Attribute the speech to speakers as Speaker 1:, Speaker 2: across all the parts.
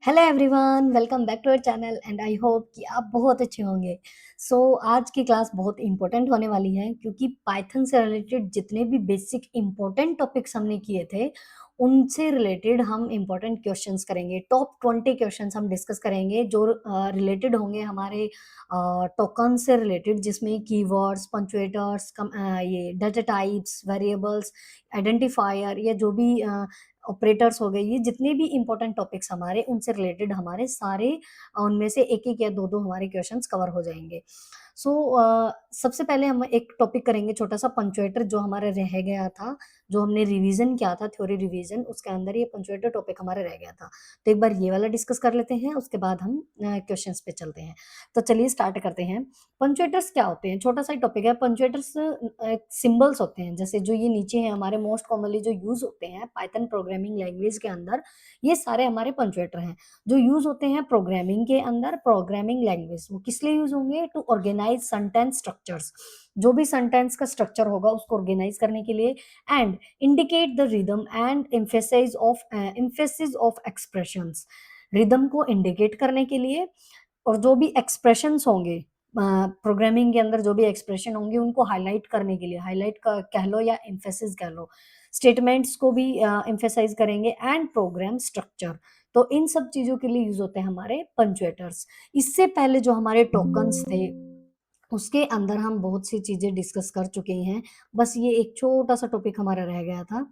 Speaker 1: Hello everyone, welcome back to our channel and I hope कि आप बहुत अच्छे होंगे। आज की क्लास बहुत इंपॉर्टेंट होने वाली है क्योंकि पाइथन से रिलेटेड जितने भी बेसिक इंपॉर्टेंट टॉपिक्स हमने किए थे उनसे रिलेटेड हम इंपॉर्टेंट क्वेश्चंस करेंगे। टॉप 20 क्वेश्चंस हम डिस्कस करेंगे जो रिलेटेड होंगे हमारे टोकन से रिलेटेड, जिसमें कीवर्ड्स, पंक्चुएटर्स, ये डाटा टाइप्स, वेरिएबल्स, आइडेंटिफायर या जो भी ऑपरेटर्स हो गए, ये जितने भी इंपॉर्टेंट टॉपिक्स हमारे उनसे रिलेटेड हमारे सारे उनमें से एक एक या दो दो हमारे क्वेश्चंस कवर हो जाएंगे। सबसे पहले हम एक टॉपिक करेंगे छोटा सा पंक्चुएटर, जो हमारा रह गया था, जो हमने रिवीजन किया था, थ्योरी रिवीजन, उसके अंदर ये पंक्चुएटर टॉपिक हमारा रह गया था। तो एक बार ये वाला डिस्कस कर लेते हैं, उसके बाद हम क्वेश्चंस पे चलते हैं। तो चलिए स्टार्ट करते हैं। पंक्चुएटर्स क्या होते हैं? छोटा सा टॉपिक है। पंक्चुएटर्स सिंबल्स होते हैं, जैसे जो ये नीचे है हमारे मोस्ट कॉमनली जो यूज होते हैं पाइथन प्रोग्रामिंग लैंग्वेज के अंदर, ये सारे हमारे पंक्चुएटर हैं जो यूज होते हैं प्रोग्रामिंग के अंदर। प्रोग्रामिंग लैंग्वेज वो किस लिए यूज होंगे? टू ऑर्गेनाइज सेंटेंस स्ट्रक्चर्स, जो भी सेंटेंस का स्ट्रक्चर होगा उसको ऑर्गेनाइज करने के लिए, and indicate the rhythm and emphasis of expressions, rhythm को इंडिकेट करने के लिए, और जो भी एक्सप्रेशंस होंगे प्रोग्रामिंग के अंदर, जो भी एक्सप्रेशन होंगे उनको हाईलाइट करने के लिए, हाईलाइट कह लो या एम्फेसिस कह लो, स्टेटमेंट्स को भी एम्फेसाइज करेंगे, एंड प्रोग्राम स्ट्रक्चर। तो इन सब चीजों के लिए यूज होते हैं हमारे पंक्चुएटर्स। इससे पहले जो हमारे टोकन्स थे उसके अंदर हम बहुत सी चीजें डिस्कस कर चुके हैं, बस ये एक छोटा सा टॉपिक हमारा रह गया था।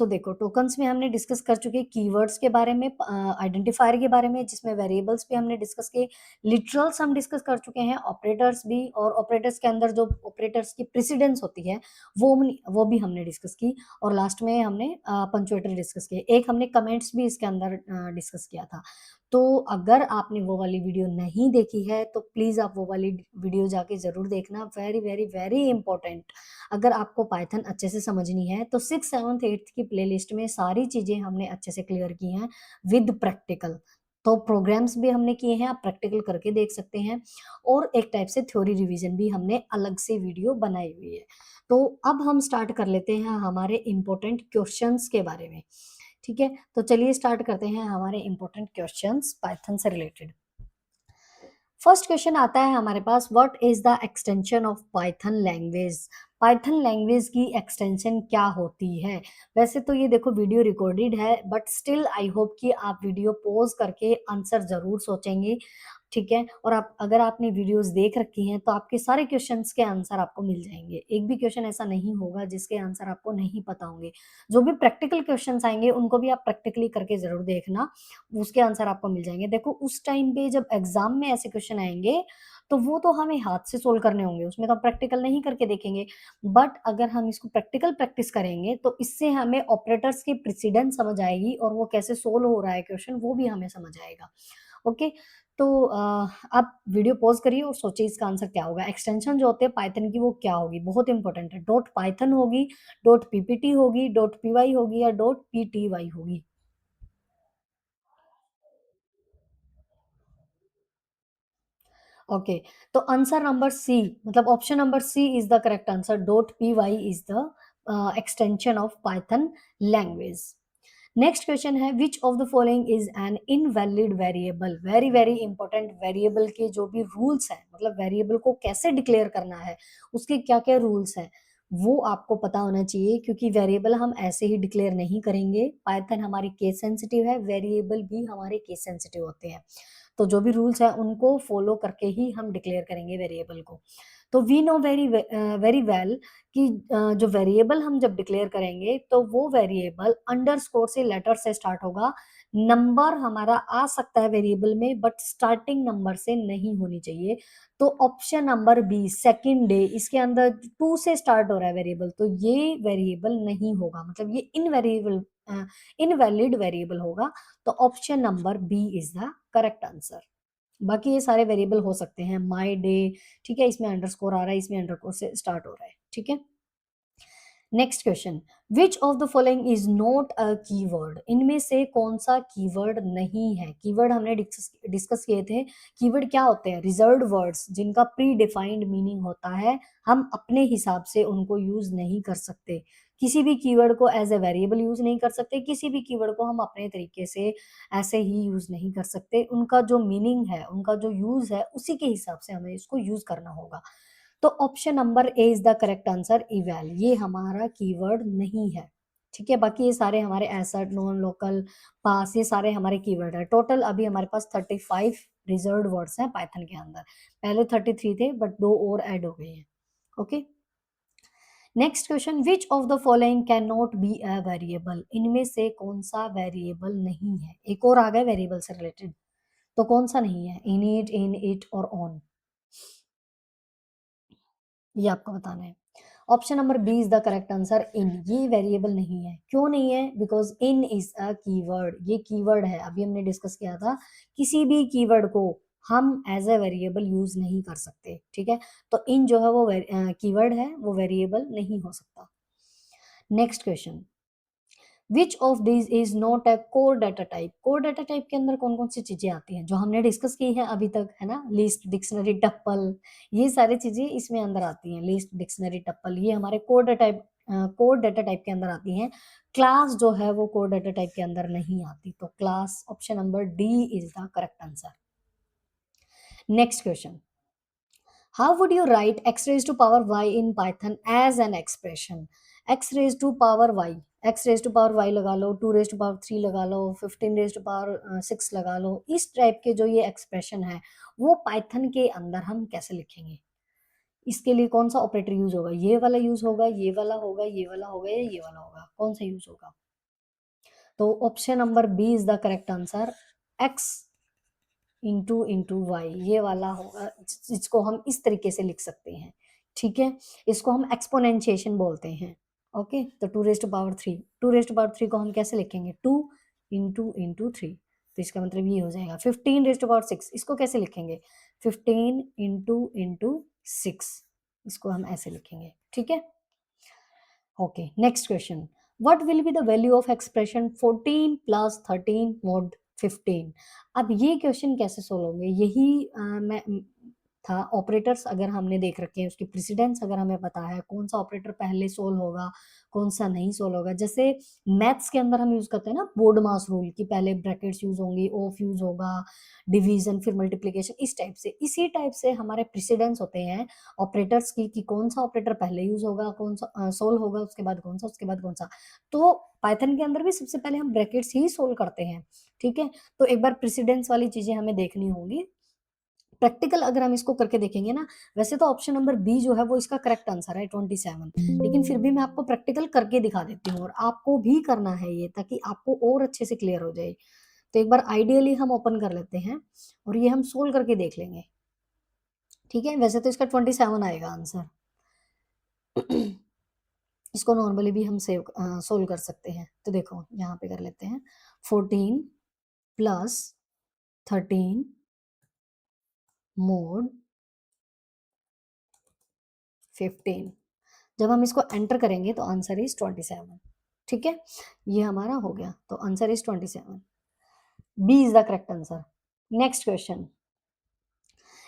Speaker 1: देखो, टोकन्स में हमने डिस्कस कर चुके कीवर्ड्स के बारे में, आइडेंटिफायर के बारे में, जिसमें वेरिएबल्स भी हमने डिस्कस किए, लिटरल्स हम डिस्कस कर चुके हैं, ऑपरेटर्स भी, और ऑपरेटर्स के अंदर जो ऑपरेटर्स की प्रेसिडेंस होती है वो भी हमने डिस्कस की, और लास्ट में हमने पंक्चुएटर डिस्कस किए। एक हमने कमेंट्स भी इसके अंदर डिस्कस किया था। तो अगर आपने वो वाली वीडियो नहीं देखी है तो प्लीज आप वो वाली वीडियो जाके जरूर देखना, वेरी वेरी वेरी इंपॉर्टेंट। अगर आपको पाइथन अच्छे से समझनी है तो 6th 7th 8th की प्लेलिस्ट में सारी चीजें हमने अच्छे से क्लियर की हैं विद प्रैक्टिकल। तो प्रोग्राम्स भी हमने किए हैं, आप प्रैक्टिकल करके देख सकते हैं, और एक टाइप से थ्योरी रिवीजन भी हमने अलग से वीडियो बनाई हुई है। तो अब हम स्टार्ट कर लेते हैं हमारे इंपॉर्टेंट क्वेश्चंस के बारे में। ठीक है, तो चलिए स्टार्ट करते हैं हमारे इंपॉर्टेंट क्वेश्चंस पाइथन से रिलेटेड। फर्स्ट क्वेश्चन आता है हमारे पास, what is the extension of Python language? Python language की एक्सटेंशन क्या होती है? वैसे तो ये देखो वीडियो रिकॉर्डेड है, बट स्टिल आई होप कि आप वीडियो पॉज करके आंसर जरूर सोचेंगे। ठीक है, और आप अगर आपने वीडियोस देख रखी हैं तो आपके सारे क्वेश्चंस के आंसर आपको मिल जाएंगे। एक भी क्वेश्चन ऐसा नहीं होगा जिसके आंसर आपको नहीं पता होंगे। जो भी प्रैक्टिकल क्वेश्चंस आएंगे उनको भी आप प्रैक्टिकली करके जरूर देखना, उसके आंसर आपको मिल जाएंगे। देखो, उस टाइम पे जब एग्जाम में ऐसे क्वेश्चन आएंगे तो वो तो हमें हाथ से सोल्व करने होंगे, उसमें तो हम प्रैक्टिकल नहीं करके देखेंगे। बट अगर हम इसको प्रैक्टिकल प्रैक्टिस करेंगे तो इससे हमें ऑपरेटर्स की प्रेसिडेंस समझ आएगी, और वो कैसे सोल्व हो रहा है क्वेश्चन वो भी हमें समझ आएगा। ओके, तो आप वीडियो पॉज करिए और सोचिए इसका आंसर क्या होगा। एक्सटेंशन जो होते हैं पाइथन की वो क्या होगी? बहुत इंपॉर्टेंट है। डॉट पाइथन होगी, डॉट पीपीटी होगी, डॉट पीवाई होगी, या डॉट पीटीवाई होगी? ओके, तो आंसर नंबर सी, मतलब option number C is the correct answer. Dot P Y is the extension of Python language. Next question है, which of the following is an invalid variable? Very very important. Variable के जो भी rules हैं, मतलब variable को कैसे declare करना है, उसके क्या क्या रूल्स हैं, वो आपको पता होना चाहिए, क्योंकि वेरिएबल हम ऐसे ही डिक्लेयर नहीं करेंगे। पाइथन हमारी केस सेंसिटिव है, वेरिएबल भी हमारे केस सेंसिटिव होते हैं। तो जो भी रूल्स है उनको फॉलो करके ही हम डिक्लेयर करेंगे वेरिएबल को। तो we know very very well कि जो वेरिएबल हम जब डिक्लेयर करेंगे तो वो वेरिएबल अंडरस्कोर से, लेटर से स्टार्ट होगा। नंबर हमारा आ सकता है वेरिएबल में, बट स्टार्टिंग नंबर से नहीं होनी चाहिए। तो option number B, second day, इसके अंदर 2 से स्टार्ट हो रहा है वेरिएबल, तो ये वेरिएबल नहीं होगा, मतलब ये इनवैलिड वेरिएबल होगा। तो option number B is the correct answer. बाकी ये सारे वेरिएबल हो सकते हैं, माई डे, ठीक है, इसमें अंडरस्कोर आ रहा है, इसमें अंडरस्कोर से स्टार्ट हो रहा है। ठीक है, next question, which of the following is not a keyword? इनमें से कौन सा कीवर्ड नहीं है? कीवर्ड हमने डिस्कस किए थे। कीवर्ड क्या होते हैं? रिजर्व्ड वर्ड्स, जिनका प्री डिफाइंड मीनिंग होता है, हम अपने हिसाब से उनको यूज नहीं कर सकते। किसी भी कीवर्ड को एज ए वेरिएबल यूज नहीं कर सकते, किसी भी कीवर्ड को हम अपने तरीके से ऐसे ही यूज नहीं कर सकते, उनका जो मीनिंग है, उनका जो यूज है, उसी के हिसाब से हमें इसको यूज करना होगा। तो option number A is the correct answer, eval, ये हमारा कीवर्ड नहीं है। ठीक है, बाकी ये सारे हमारे एसर्ट, नॉन, लोकल, पास, ये सारे हमारे कीवर्ड है। टोटल अभी हमारे पास 35 रिजर्व्ड वर्ड्स हैं पाइथन के अंदर, पहले 33 थे बट 2 और ऐड हो गए हैं। Okay, next question, which of the following can not be a variable, इनमें से कौन सा वेरिएबल नहीं है? एक और आ गया वेरिएबल से रिलेटेड, तो कौन सा नहीं है? इन इट और ऑन, ये आपको बताना है। Option number B is the correct answer, in, ये वेरिएबल नहीं है। क्यों नहीं है? Because in is a keyword, ये कीवर्ड है, अभी हमने डिस्कस किया था, किसी भी कीवर्ड को हम एज ए वेरिएबल यूज नहीं कर सकते। ठीक है, तो इन जो है वो कीवर्ड है, वो वेरिएबल नहीं हो सकता। Next question, which of this is not a core data type, core data type के अंदर कौन कौन सी चीजें आती हैं जो हमने डिस्कस की है अभी तक, है ना? लिस्ट, डिक्शनरी, टप्पल, ये सारी चीजें इसमें अंदर आती हैं। लिस्ट, डिक्शनरी, टप्पल, ये हमारे कोर डाटा टाइप के अंदर आती हैं। क्लास जो है वो कोर डाटा टाइप के अंदर नहीं आती, तो class, option number D is the correct answer. Next question, how would you write x raised to power y in Python as an expression? x raised to power y, x raised to power y लगा लो, 2 raised to power 3 लगा लो, 15 raised to power 6 लगा लो, इस type के जो ये expression है वो Python के अंदर हम कैसे लिखेंगे? इसके लिए कौन सा ऑपरेटर यूज होगा? ये वाला यूज होगा, ये वाला होगा, ये वाला होगा, या ये वाला होगा? कौन सा यूज होगा? तो option number B is the correct answer, X into Y, ये वाला होगा, इसको हम इस तरीके से लिख सकते हैं। ठीक है, इसको हम एक्सपोनेंशिएशन बोलते हैं। ओके, तो 2 raised to power 3, 2 raised to power 3 को हम कैसे लिखेंगे? 2 इंटू 3, तो इसका मतलब ये हो जाएगा। 15 raised to power 6, इसको कैसे लिखेंगे? 15 इंटू 6, इसको हम ऐसे लिखेंगे। ठीक है, okay, next question, what will be the value of expression 14 plus 13 mod 15? अब ये क्वेश्चन कैसे सोल्व होंगे? यही मैं था, ऑपरेटर्स अगर हमने देख रखे हैं, उसकी प्रेसिडेंस अगर हमें पता है, कौन सा ऑपरेटर पहले सोल्व होगा, कौन सा नहीं सोल्व होगा। जैसे मैथ्स के अंदर हम यूज करते हैं ना बोर्ड मास रूल, की पहले ब्रैकेट्स यूज होंगी, ऑफ यूज होगा, डिवीजन, फिर मल्टीप्लीकेशन, इस टाइप से, इसी टाइप से हमारे प्रेसिडेंस होते हैं ऑपरेटर्स की, कि कौन सा ऑपरेटर पहले यूज होगा, कौन सा सोल्व होगा, उसके बाद कौन सा, उसके बाद कौन सा। तो पाइथन के अंदर भी सबसे पहले हम ब्रैकेट्स ही सोल्व करते हैं। ठीक है, तो एक बार प्रेसिडेंस वाली चीजें हमें देखनी होंगी। प्रैक्टिकल अगर हम इसको करके देखेंगे ना, वैसे तो ऑप्शन नंबर बी जो है वो इसका करेक्ट आंसर है 27, लेकिन फिर भी मैं आपको प्रैक्टिकल करके दिखा देती हूँ, और आपको भी करना है ये, ताकि आपको और अच्छे से क्लियर हो जाए। तो एक बार आइडियली हम ओपन कर लेते हैं और ये हम सोल्व करके देख लेंगे। ठीक है, वैसे तो इसका 27 आएगा आंसर। इसको नॉर्मली भी हम सोल्व कर सकते हैं। तो देखो यहाँ पे कर लेते हैं, 14 प्लस 13 mod 15, जब हम इसको एंटर करेंगे तो आंसर इज 27। ठीक है, ये हमारा हो गया, तो answer is 27, B is the correct answer. Next question,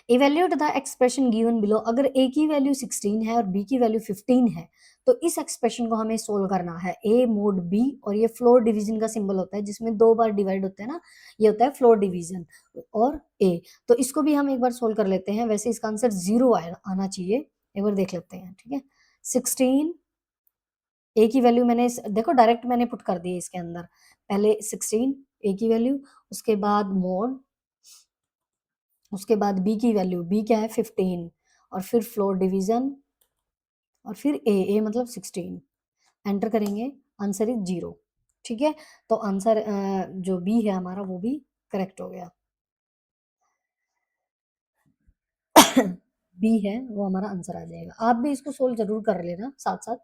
Speaker 1: evaluate the expression given below, अगर ए की वैल्यू 16 है और बी की वैल्यू 15 है, तो इस एक्सप्रेशन को हमें सोल्व करना है। ए मोड बी, और ये फ्लोर डिवीजन का सिंबल होता है, जिसमें 2 बार डिवाइड होता है ना, ये होता है फ्लोर डिवीजन, और ए, तो इसको भी हम एक बार सोल्व कर लेते हैं। वैसे इसका आंसर 0 आना चाहिए, एक बार देख लेते हैं। ठीक है, 16, ए की वैल्यू मैंने देखो डायरेक्ट मैंने पुट कर दी इसके अंदर, पहले 16 ए की वैल्यू, उसके बाद मोड, उसके बाद बी की वैल्यू, बी क्या है 15, और फिर फ्लोर डिवीजन, और फिर ए मतलब 16, एंटर करेंगे, आंसर इज 0। ठीक है, तो आंसर जो बी है हमारा वो भी करेक्ट हो गया। बी है वो हमारा आंसर आ जाएगा। आप भी इसको सोल्व जरूर कर लेना साथ साथ।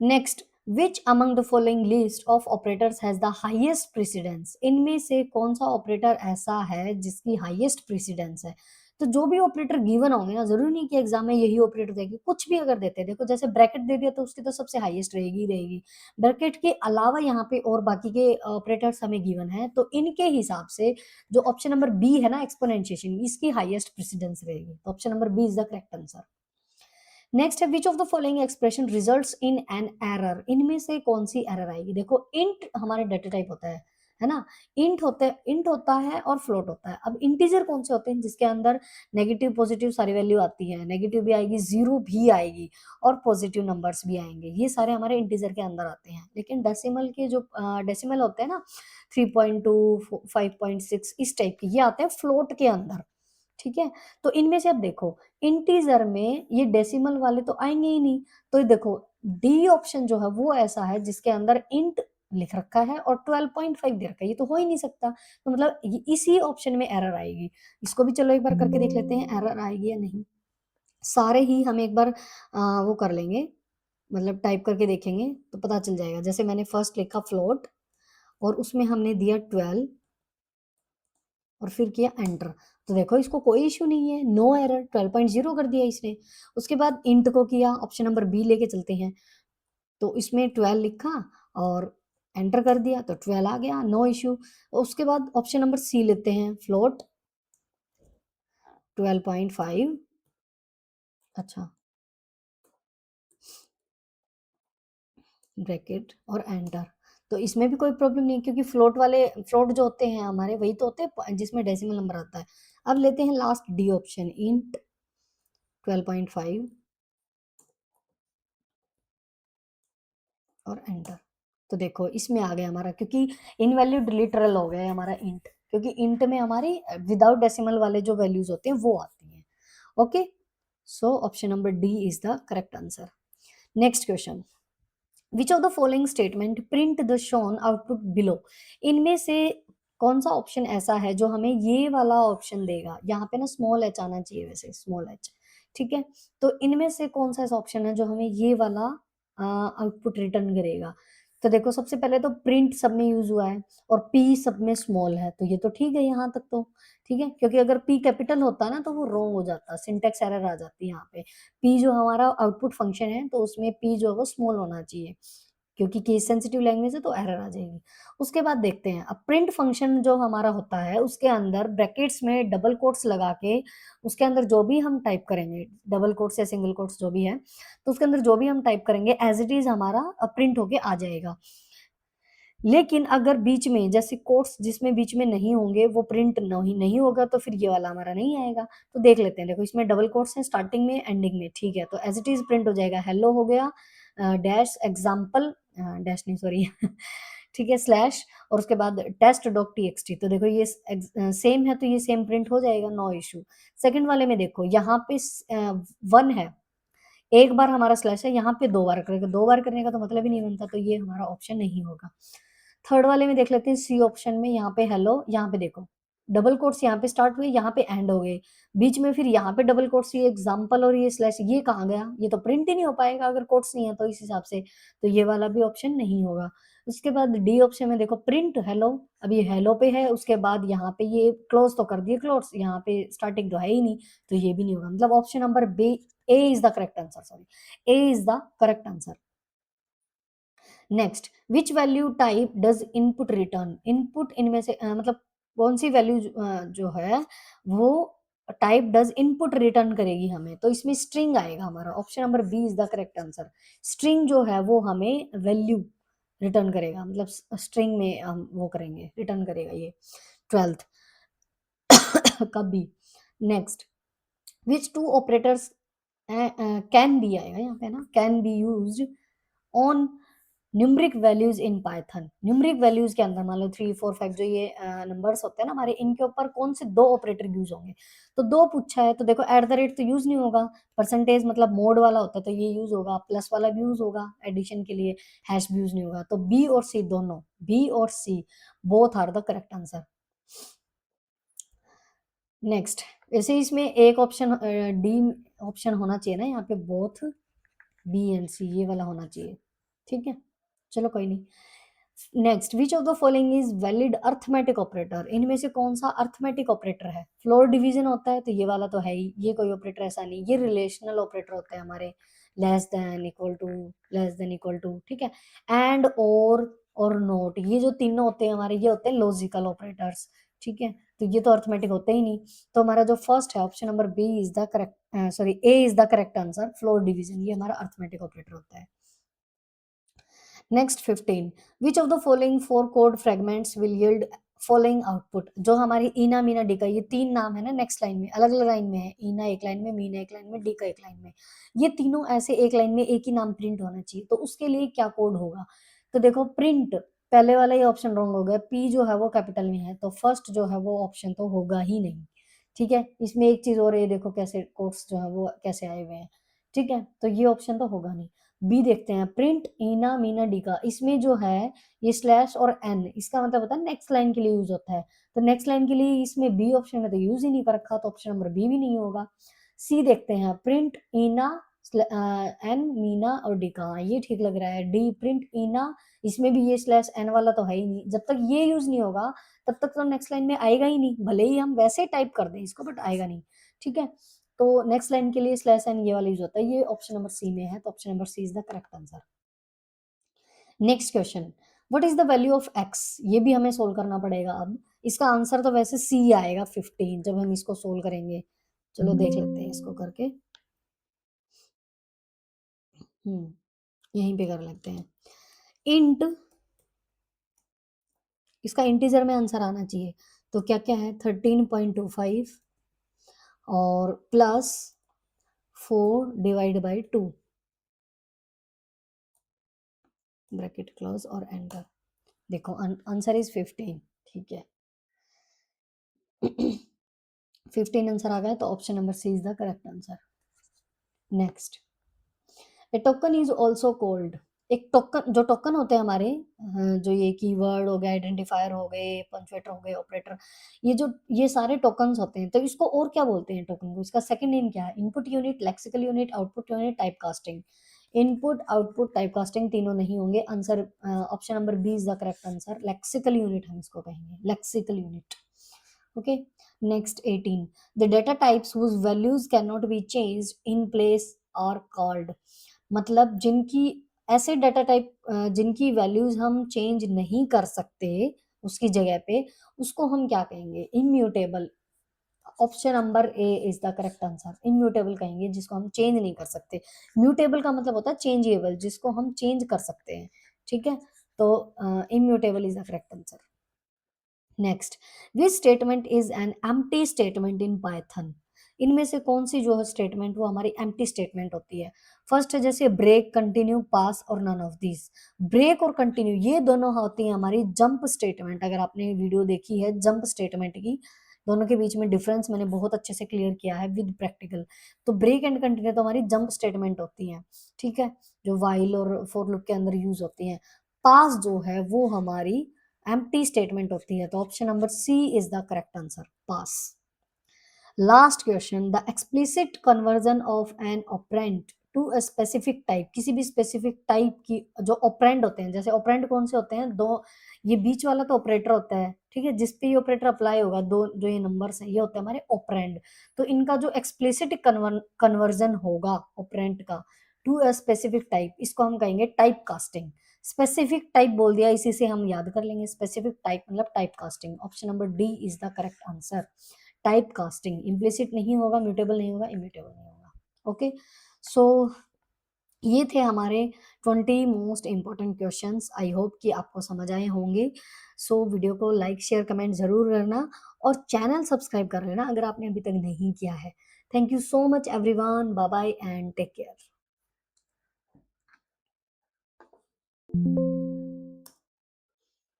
Speaker 1: Next, which among the following list of operators has the highest precedence, इनमें से कौन सा ऑपरेटर ऐसा है जिसकी हाईएस्ट प्रेसिडेंस है? तो जो भी ऑपरेटर गिवन होंगे ना, जरूरी नहीं कि एग्जाम में यही ऑपरेटर देगी, कुछ भी अगर देते हैं, देखो जैसे ब्रैकेट दे दिया तो उसकी तो सबसे हाईएस्ट रहेगी ही रहेगी। ब्रैकेट के अलावा यहाँ पे और बाकी के ऑपरेटर्स हमें गिवन है, तो इनके हिसाब से जो ऑप्शन नंबर बी है ना, एक्सपोनेंशिएशन, इसकी हाईएस्ट प्रेसिडेंस रहेगी, तो option number B is the correct answer. Next है which of the following expression results in an error, इनमें से कौन सी एरर आएगी। देखो इंट हमारे डाटा टाइप होता है ना, इंट होता है और फ्लोट होता है। अब इंटीजर कौन से होते हैं जिसके अंदर नेगेटिव पॉजिटिव सारी वैल्यू आती है, नेगेटिव भी आएगी, जीरो भी आएगी और पॉजिटिव नंबर्स भी आएंगे, ये सारे हमारे इंटीजर के अंदर आते हैं। लेकिन डेसिमल के जो डेसिमल होते हैं ना 3.2 5.6 इस टाइप के, ये आते हैं फ्लोट के अंदर, ठीक है। तो इनमें से अब देखो इंटीजर में ये डेसिमल वाले तो आएंगे ही नहीं, तो ये देखो डी ऑप्शन जो है वो ऐसा है जिसके अंदर इंट लिख रखा है और 12.5 दे रखा है, ये तो हो ही नहीं सकता। तो मतलब इसी ऑप्शन में एरर आएगी। इसको भी चलो एक बार करके देख लेते हैं एरर आएगी या नहीं। सारे ही हम एक बार वो कर लेंगे, मतलब टाइप करके देखेंगे तो पता चल जाएगा। जैसे मैंने फर्स्ट लिखा फ्लोट और उसमें हमने दिया 12 और फिर किया एंटर, तो देखो इसको कोई इश्यू नहीं है, नो एरर, 12.0 कर दिया इसने। उसके बाद इंट को किया, ऑप्शन नंबर बी लेके चलते हैं, तो इसमें 12 लिखा और एंटर कर दिया तो 12 आ गया, नो इश्यू। उसके बाद ऑप्शन नंबर सी लेते हैं, फ्लोट 12.5, अच्छा ब्रैकेट और एंटर, तो इसमें भी कोई प्रॉब्लम नहीं क्योंकि फ्लोट जो होते हैं हमारे वही तो होते हैं जिसमें डेसिमल नंबर आता है। अब लेते हैं लास्ट डी ऑप्शन, इंट 12.5 और एंटर, तो देखो इसमें आ गया हमारा, क्योंकि इनवैल्यूड लिटरल हो गया हमारा इंट, क्योंकि इंट में हमारी विदाउट डेसिमल वाले जो वैल्यूज होते हैं वो आती हैं। Okay, so option number D is the correct answer. Next question, which of the following statement print the shown output below, इनमें से कौन सा ऑप्शन ऐसा है जो हमें ये वाला ऑप्शन देगा। यहाँ पे ना स्मॉल एच आना चाहिए, वैसे स्मॉल एच, ठीक है। तो इनमें से कौन सा ऐसा ऑप्शन है जो हमें ये वाला आउटपुट रिटर्न करेगा। तो देखो सबसे पहले तो प्रिंट सब में यूज हुआ है और पी सब में स्मॉल है, तो ये तो ठीक है यहाँ तक तो, ठीक है। क्योंकि अगर पी कैपिटल होता ना तो वो रॉन्ग हो जाता, सिंटेक्स एरर आ जाती है यहाँ पे। पी जो हमारा आउटपुट फंक्शन है तो उसमें पी जो है वो स्मॉल होना चाहिए, क्योंकि केस सेंसिटिव लैंग्वेज है तो एरर आ जाएगी। उसके बाद देखते हैं, अब प्रिंट फंक्शन जो हमारा होता है उसके अंदर ब्रैकेट्स में डबल कोट्स लगा के उसके अंदर जो भी हम टाइप करेंगे, डबल कोट्स या सिंगल कोट्स जो भी है, तो उसके अंदर जो भी हम टाइप करेंगे एज इट इज हमारा प्रिंट होके आ जाएगा। लेकिन अगर बीच में जैसे कोट्स जिसमें बीच में नहीं होंगे वो प्रिंट नहीं नहीं होगा, तो फिर ये वाला हमारा नहीं आएगा। तो देख लेते हैं, देखो इसमें डबल कोट्स हैं स्टार्टिंग में एंडिंग में, ठीक है, तो एज इट इज प्रिंट हो जाएगा, हेलो हो गया, डैश एग्जाम्पल, डैश नहीं सॉरी ठीक है, स्लैश और उसके बाद टेस्ट डॉट टी, तो देखो ये सेम है तो ये सेम प्रिंट हो जाएगा, नो इशू। सेकंड वाले में देखो यहाँ पे 1 है, एक बार हमारा स्लैश है, यहाँ पे 2 बार करेगा, 2 बार करने का तो मतलब ही नहीं बनता, तो ये हमारा ऑप्शन नहीं होगा। थर्ड वाले में देख लेते हैं, सी ऑप्शन में यहाँ पे हेलो, यहाँ पे देखो डबल कोट्स यहाँ पे स्टार्ट हुए, यहाँ पे एंड हो गए, बीच में फिर यहाँ पे डबल कोट्स, ये एग्जाम्पल और ये स्लैश, ये कहाँ गया, ये तो प्रिंट ही नहीं हो पाएगा अगर कोट्स नहीं है, तो इस हिसाब से तो ये वाला भी ऑप्शन नहीं होगा। उसके बाद डी ऑप्शन में देखो प्रिंट हेलो, अब ये हेलो पे है, उसके बाद यहाँ पे ये क्लोज तो कर दिए क्लोज, यहाँ पे स्टार्टिंग तो है ही नहीं, तो ये भी नहीं होगा। मतलब option number B A is the correct answer, sorry A is the correct answer. Next, which value type does input return, input इनमें से मतलब कौन सी वैल्यू जो है वो टाइप डज इनपुट रिटर्न करेगी हमें, तो इसमें स्ट्रिंग आएगा हमारा, option number B is the correct answer. String जो है वो हमें वैल्यू रिटर्न करेगा, मतलब स्ट्रिंग में हम वो करेंगे, रिटर्न करेगा ये 12th का B. Next, which two operators can be आएगा यहाँ पे ना, can be used on numeric values in Python, numeric values के अंदर मान लो 3 4 5 जो ये नंबर्स होते हैं ना हमारे, इनके ऊपर कौन से 2 ऑपरेटर यूज होंगे। तो 2 पूछा है, तो देखो एट द रेट तो यूज नहीं होगा, परसेंटेज मतलब मोड वाला होता है तो ये यूज होगा, प्लस वाला भी यूज होगा एडिशन के लिए, हैश भी यूज नहीं होगा, तो बी और सी दोनों, बी और C both are the correct answer. Next, वैसे इसमें एक ऑप्शन डी ऑप्शन होना चाहिए ना यहाँ पे, बोथ बी एंड सी ये वाला होना चाहिए, ठीक है, चलो कोई नहीं। Next, which of the following is valid arithmetic operator, इनमें से कौन सा अर्थमेटिक ऑपरेटर है। फ्लोर डिवीजन होता है तो ये वाला तो है ही, ये कोई ऑपरेटर ऐसा नहीं, ये रिलेशनल ऑपरेटर होते हैं हमारे, less than equal to, less than equal to, ठीक है। एंड और नोट, ये जो तीनों होते हैं हमारे, ये होते हैं लॉजिकल ऑपरेटर्स, ठीक है, तो ये तो अर्थमेटिक होते ही नहीं। तो हमारा जो फर्स्ट है option number B is the correct, sorry A is the correct answer, floor division, ये हमारा अर्थमेटिक ऑपरेटर होता है। Next 15, which of the following four code fragments will yield following output. जो हमारी ईना मीना डी का ये तीन नाम है ना, नेक्स्ट लाइन में अलग अलग लाइन में है, ईना एक लाइन में, मीना एक लाइन में, डी का एक लाइन में, ये तीनों ऐसे एक लाइन में एक ही नाम प्रिंट होना चाहिए, तो उसके लिए क्या कोड होगा। तो देखो प्रिंट, पहले वाला ही ऑप्शन रॉन्ग हो गया, पी जो है वो कैपिटल में है, तो फर्स्ट जो है वो ऑप्शन तो होगा ही नहीं। ठीक है, इसमें एक चीज और है, देखो कैसे कोड्स जो है वो कैसे आए हुए हैं। ठीक है, तो ये ऑप्शन तो होगा नहीं। बी देखते हैं, प्रिंट ईना मीना डी का, इसमें जो है ये स्लैश और एन, इसका मतलब होता है नेक्स्ट लाइन के लिए यूज होता है, तो नेक्स्ट लाइन के लिए इसमें बी ऑप्शन में तो यूज ही नहीं कर रखा, तो ऑप्शन नंबर बी भी नहीं होगा। सी देखते हैं, प्रिंट ईना एन मीना और डी का, ये ठीक लग रहा है। डी प्रिंट ईना, इसमें भी ये स्लैश एन वाला तो है ही नहीं, जब तक ये यूज नहीं होगा तब तक तो नेक्स्ट लाइन में आएगा ही नहीं, भले ही हम वैसे टाइप कर दें इसको, बट आएगा नहीं। ठीक है, तो नेक्स्ट लाइन के लिए स्लैश एन ये वाला यूज होता है, ये ऑप्शन नंबर सी में है, तो option number C is the correct answer. Next question, what is the value of X, ये भी हमें सोल्व करना पड़ेगा अब। इसका आंसर तो वैसे सी आएगा 15 जब हम इसको सोल्व करेंगे। चलो देख लेते हैं इसको करके। यहीं पे कर लेते हैं। इंट, इसका इंटीजर में आंसर आना चाहिए, तो क्या क्या है, 13.25 और plus 4 divide by 2, bracket close और एंटर। देखो आंसर इज 15। ठीक है 15 आंसर आ गया, तो option number C is the correct answer. Next, a token is also called, एक टोकन, जो टोकन होते हैं हमारे, जो ये कीवर्ड हो गए, आइडेंटिफायर हो गए, पंक्चुएटर हो गए, ऑपरेटर, ये जो ये सारे टोकन्स होते हैं, तो इसको और क्या बोलते हैं टोकन को, इसका सेकंड नेम क्या है, input unit, lexical unit, output unit, type casting. Input output type casting तीनों नहीं होंगे, answer option number B is the correct answer, lexical unit हम इसको कहेंगे, lexical unit. Okay, next 18, the data types whose values cannot be changed in place are called, मतलब जिनकी, ऐसे data type जिनकी वैल्यूज हम चेंज नहीं कर सकते उसकी जगह पे, उसको हम क्या कहेंगे, immutable. Option number A is the correct answer, immutable कहेंगे जिसको हम चेंज नहीं कर सकते। म्यूटेबल का मतलब होता है चेंजेबल, जिसको हम चेंज कर सकते हैं। ठीक है, तो immutable is the correct answer. Next, which statement is an empty statement in Python, इनमें से कौन सी जो है स्टेटमेंट वो हमारी एम्प्टी स्टेटमेंट होती है। फर्स्ट है जैसे ब्रेक, कंटिन्यू, पास और नन ऑफ दीज। ब्रेक और कंटिन्यू ये दोनों होती है हमारी जंप स्टेटमेंट, अगर आपने वीडियो देखी है जंप स्टेटमेंट की, दोनों के बीच में डिफरेंस मैंने बहुत अच्छे से क्लियर किया है विद प्रैक्टिकल। तो ब्रेक एंड कंटिन्यू तो हमारी जंप स्टेटमेंट होती है, ठीक है, जो वाइल और फॉर लूप के अंदर यूज होती है। पास जो है वो हमारी एम्प्टी स्टेटमेंट होती है, तो option number C is the correct answer, pass. Last question, the explicit conversion of an operand to a specific type, किसी भी स्पेसिफिक टाइप की जो ऑपरेंड होते हैं, जैसे ऑपरेंड कौन से होते हैं, दो, ये बीच वाला तो ऑपरेटर होता है, ठीक है, जिस पे ये ऑपरेटर अप्लाई होगा, दो जो ये नंबर्स हैं ये होते हैं हमारे ऑपरेंड। तो इनका जो एक्सप्लिसिट कन्वर्जन होगा ऑपरेंड का टू अ स्पेसिफिक टाइप, इसको हम कहेंगे टाइप कास्टिंग। स्पेसिफिक टाइप बोल दिया, इसी से हम याद कर लेंगे, स्पेसिफिक टाइप मतलब type casting. Option number D is the correct answer, type casting. Implicit नहीं होगा, म्यूटेबल नहीं होगा, इम्यूटेबल नहीं होगा। ओके, सो ये थे हमारे 20 मोस्ट इंपॉर्टेंट क्वेश्चंस, आई होप कि आपको समझ आए होंगे। सो वीडियो को लाइक शेयर कमेंट जरूर करना, और चैनल सब्सक्राइब कर लेना अगर आपने अभी तक नहीं किया है। Thank you so much everyone, bye bye and take care.